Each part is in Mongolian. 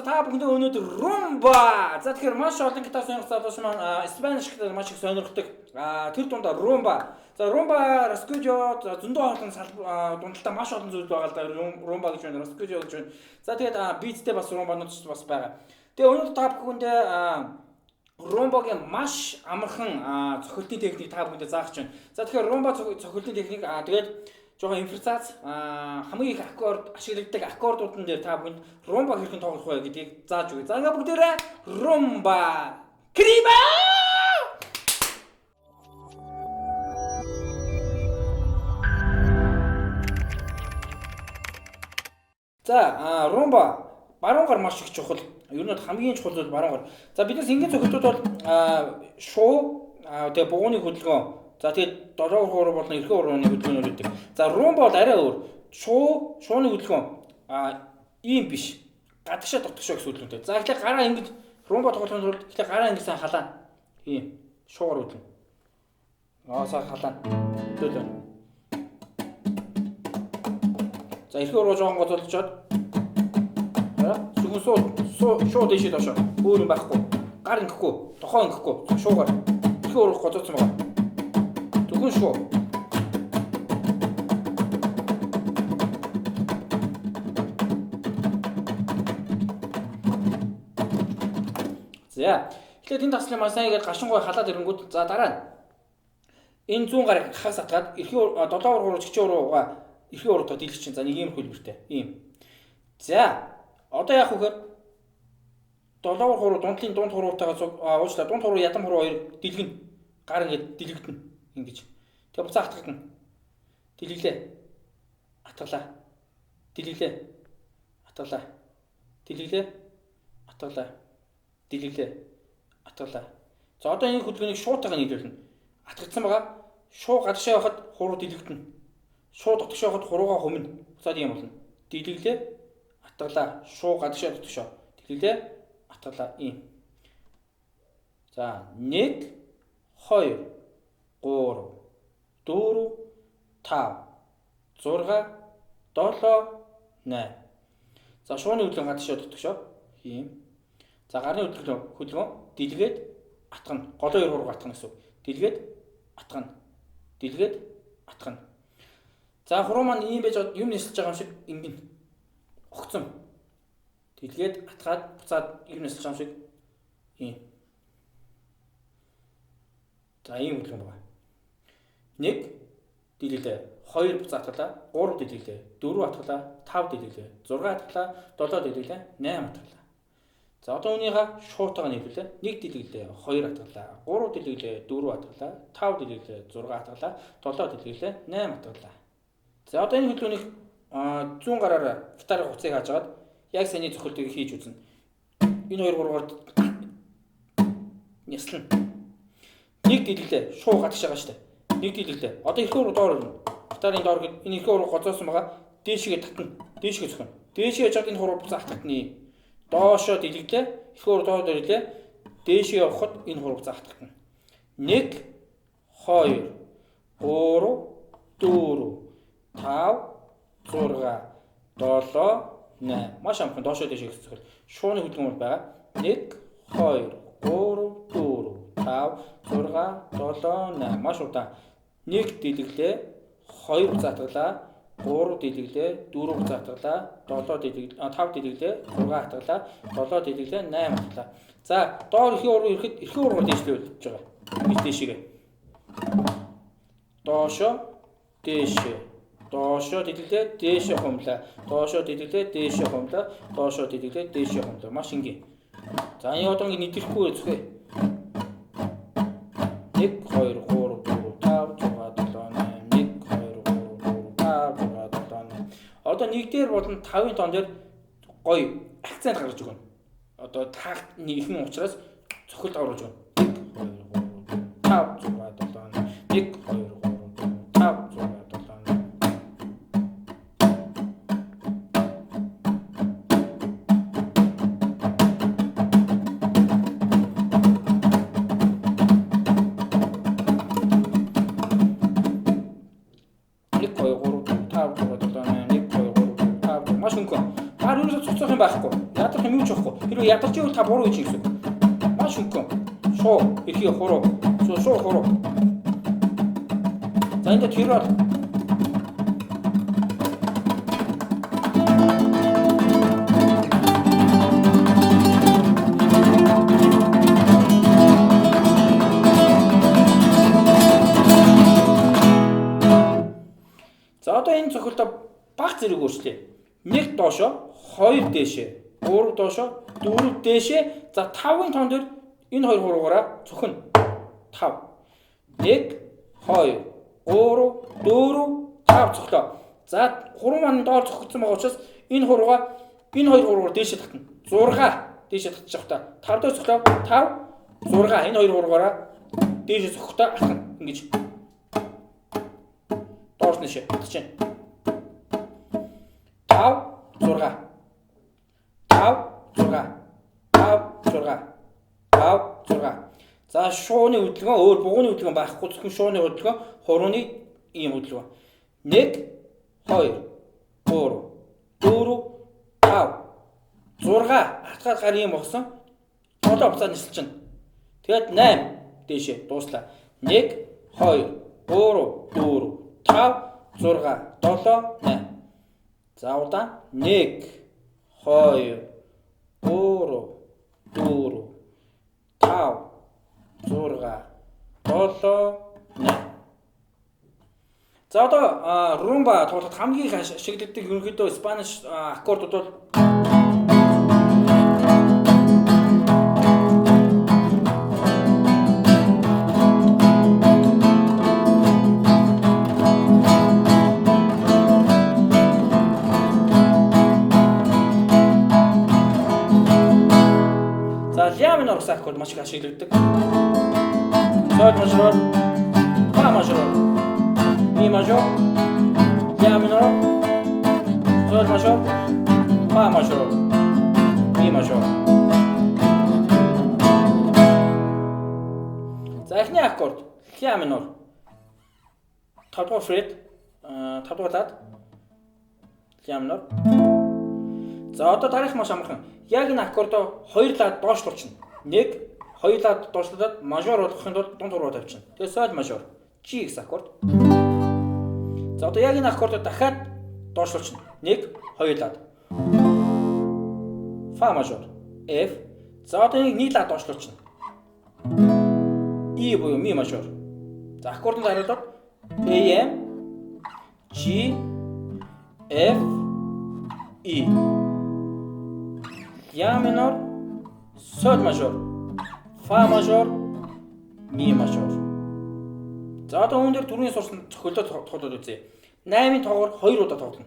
За та бүхэндээ өнөөдөр rumba. За тэгэхээр маш олон гитар сонирхох залууч маань Spanish гитар маш их сонирхдаг. Тэр дундаа rumba. За rumba, rascujo зөндөө олон дундалтаа маш олон зүйл байгаа л да. Rumba гэж байна, rascujo гэж байна. За тэгээд beatтэй бас rumba-нууд бас байгаа. Тэгээ өнөөдөр та бүхэндээ rumba-гийн маш амархан цохилтын техник та бүхэндээ заах гэж байна. За тэгэхээр rumba цохилтын техник тэгээд жоохон импровизац хамгийн их аккорд ашигладаг аккордуудын дээр та бүхэнд rumba хэрхэн тоглох вэ гэдгийг зааж өгье. За ингээ бүгдээрээ rumba криба. За rumba баруун гар маш их чухал. Ер нь хамгийн чухал зүйл баруун гар. За биднес энгийн цохилтууд бол шуу тэгээ бугууны хөдөлгөөн. За тэгээд долоо уруу болон эрхээ урууны хөдөлгөөнүүд үүдэг. За rumba бол арай өөр. Шууны хөдөлгөөн ийм биш. Гадагшаа дотгошоо гэсэн үгтэй. За ихлэ гараа ингэж rumba тоглохын тулд ихлэ гараа ингэ сайн халаа. Ийм шуугаар үдэн. Сайн халаа. Төлөө. За эрхээ уруу жоохон гоцолчоод. Сүгэн шуу дэшээ доошоо. Өөр юм байхгүй. Гар ингэхгүй, тохоо ингэхгүй, шуугаар. Эрхээ уруу гоцолцсон байгаа. Түгэн шуу. За, эхлээд энэ таслын маш сайн игээд гашингой халаад ирэнгүүт за дараа нь энэ 100 гарыг хагас атгаад эрхээ долоо уруу чигчээ уруугаа эрхээ уруу дийлэх чинь за нэг ийм хөлбөртэй. Ийм. За, одоо яах вэ гэхээр долоо уруу дундлын дунд хуруутайгаа уучлаа дунд хуруу ядам хуруу хоёр дэлгэн гар ингээд дэлгэгдэнэ ингэж. Тэгээ буцаа хатгагдана. Дэлгэлээ. Атгалаа. Дэлгэлээ. Атгалаа. Дэлгэлээ. Атгалаа. Дэлгэлээ. Атгалаа. За одоо энэ хөдөлгөөнийг шуутайгаа нийлүүлнэ. Атгагдсан байгаа. Шуу гадагшаа явахад хуруу дэлгэгдэнэ. Шуу дотгошоо явахад хуруугаа хөмнө. Буцаад юм болно. Дэлгэлээ. Атгалаа. Шуу гадагшаа дотгошоо. Дэлгэлээ. Атгалаа. Ийм. За 1 2 3 4 5 6 7 8. За шууны хөдөлгөөн гадагшаа дотгошоо. Ийм. За гарын хөдөлгөөн дэлгээд атгана. Голоо хоёр хурууг атгана гэсэн үг. Дэлгээд атгана. Дэлгээд атгана. За хуруу маань ийм байж юм нисэлж байгаа юм шиг ингэн. Огцом. Дэлгээд атгаад буцаад юм нисэлж байгаа юм шиг ийм. За ийм хөдөлгөөн байна. 1 дэлгэлээ, 2 буцаа атгалаа, 3 дэлгэлээ, 4 атгалаа, 5 дэлгэлээ, 6 атгалаа, 7 дэлгэлээ, 8 атгалаа. За одоо үүнийхээ шуутайгаа нийлүүлээ. 1 дэлгэлээ, 2 атгалаа, 3 дэлгэлээ, 4 атгалаа, 5 дэлгэлээ, 6 атгалаа, 7 дэлгэлээ, 8 атгалаа. За одоо энэ хөдөлгөөнийг 100 гараар гитарын хуцыг хаажгаад яг саний цохилтыг хийж үзнэ. Энэ хоёр гургаар няслана. 1 дэлгэлээ, шуу гадагшаа байгаа шүү дээ. 1 дэлгэлээ. Одоо эрхээ уруу доор өрнө. Гитарын доор энэ эрхээ уруу гоцоосон байгаа. Дээшгээ татна. Дээшгээ зөвхөн. Дээшгээ яжгаад энэ хуруу буцаа хатгатна. Доошоо дэлгэлээ. Эрхээ уруу доор ирлээ. Дээшгээ явахад энэ хуруу буцаа хатгатна. 1 2 3 4 5 6 7 8. Маш амархан доошоо дээшгээ зөвхөн. Шууны хөдөлгөөн бол байгаа. 1 2 3 4 5 6 7 8 маш удаан. 1 дэлгэлээ, 2 буцаа атгалаа, 3 дэлгэлээ, 4 буцаа атгалаа, 7 дэлгэлээ, 5 дэлгэлээ, 6 атгалаа, 7 дэлгэлээ, 8 атгалаа. За доор эрхээ уруу ирэхэд эрхээ уруугаар дээшлүүлж байгаа. Ингэж дээшгээ. Доошоо дээшээ. Доошоо дэлгэлээ, дээшээ хумлаа. Доошоо дэлгэлээ, дээшээ хумлаа. Доошоо дэлгэлээ, дээшээ хумлаа. Маш энгийн. За энэ одоо ингэ нийтлэхгүй зүхээ. 1 2 3 4 5 6 7 8 1 2 3 4 5 6 7 8. Одоо нэг дээр болон 5-ын тон дээр гоё акцент гаргаж өгнө. Одоо такт нэгэн учраас цохилт оруулж өгнө. 1 2 3 5 6 7 8 1 2 3 5 6 7 8. Маш хөнгөн. Гар юусоо цоцох юм байхгүй. Яадаг юм юу ч байхгүй. хэрвээ ядарч ивэл та буруу хийж гэсэн. Маш хөнгөн. Шуу, эрхий хуруу. Шуу хуруу. За энэ тэр бол За одоо энэ цохилтоо баг зэрэг өөрчлөе. 1 доошоо, 2 дээшээ, 3 доошоо, 4 дээшээ. За 5-ын тоон дээр энэ хоёр хуруугаараа цохино. 5. 1 2 3 4 5 цохлоо. За хуруу маань доор цохигдсон байгаа учраас энэ хуруугаа энэ хоёр хуруугаар дээшээ татна. 6 дээшээ татчих та. 5 дээр цохлоо. 5 6 энэ хоёр хуруугаараа дээшээ цохихдоо атна. Ингэж. Доор нэшээ татчих. 5 6 5 6 5 6 5 6. За шууны хөдөлгөөн өөр бугууны хөдөлгөөн байхгүй зөвхөн шууны хөдөлгөөн хурууны ийм хөдөлгөөн. 1 2 3 4 5 6 атгаад гар ийм болсон. Толоо буцаад нисэлж чинь. Тэгээд 8 дээшээ дууслаа. 1 2 3 4 5 6 7 8. За удаан 1 2 3 4 5 6 7 8. За одоо румба тоглоход хамгийн их ашиглагддаг ерөнхийдөө Spanish аккордууд бол ля минор гэсэн аккорд маш их ашиглагддаг. Соль мажор, фа мажор, ми мажор, ля минор, соль мажор, фа мажор, ми мажор. За эхний аккорд ля минор. 5 дугаар фрет, 5 дугаар лад ля минор. За одоо дараах маш амархан. Яг энэ аккордоо 2 лад доошлуулчихна. 1 2 лад доошлуулад мажор болгохын тулд дунд хуруу тавьчихна. Тэгээ соль мажор G гэсэн аккорд. За одоо яг энэ аккордоо дахиад доошлуулчихна. 1 2 лад. Фа мажор F. За одоо нэг лад доошлуулчихна. E буюу ми мажор. За аккордын дараалал AM G F E. Ля минор, соль мажор, фа мажор, ми мажор. За одоо үүн дээр түрүүний сурсан цохилтоо тоглоод үзье. 8-ын тоогоор 2 удаа тоглоно.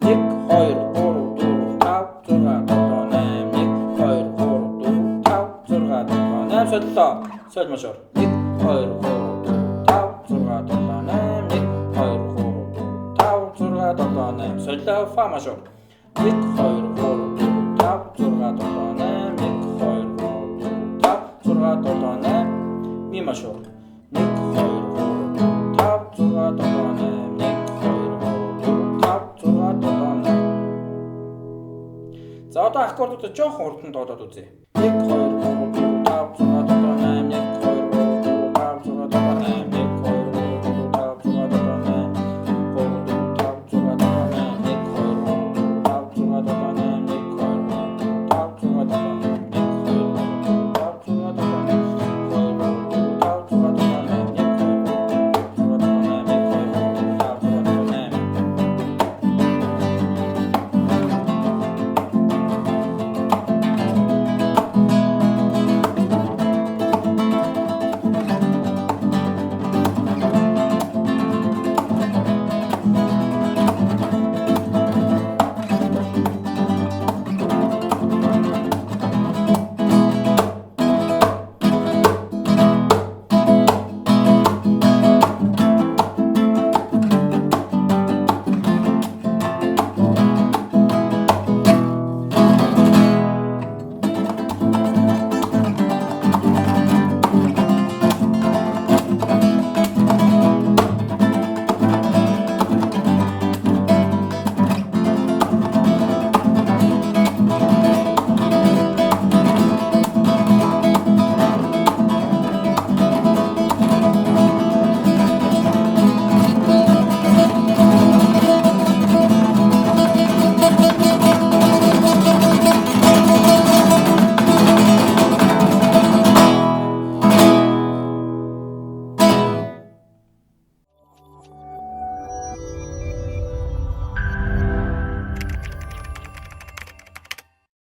1 2 3 4 5 6 7 8 1 2 3 4 5 6 7 8 солилоо. Соль мажор. 1 2 3 4 5 6 7 8 1 2 3 4 5 6 7 8 солилоо. Фа мажор. 1 2 3 ми мажор 1 2 3 5 6 7 8 1 2 3 4 5 6 7 8. За одоо аккордуудаа жоохон хурдан дуудаад үзье. 1 2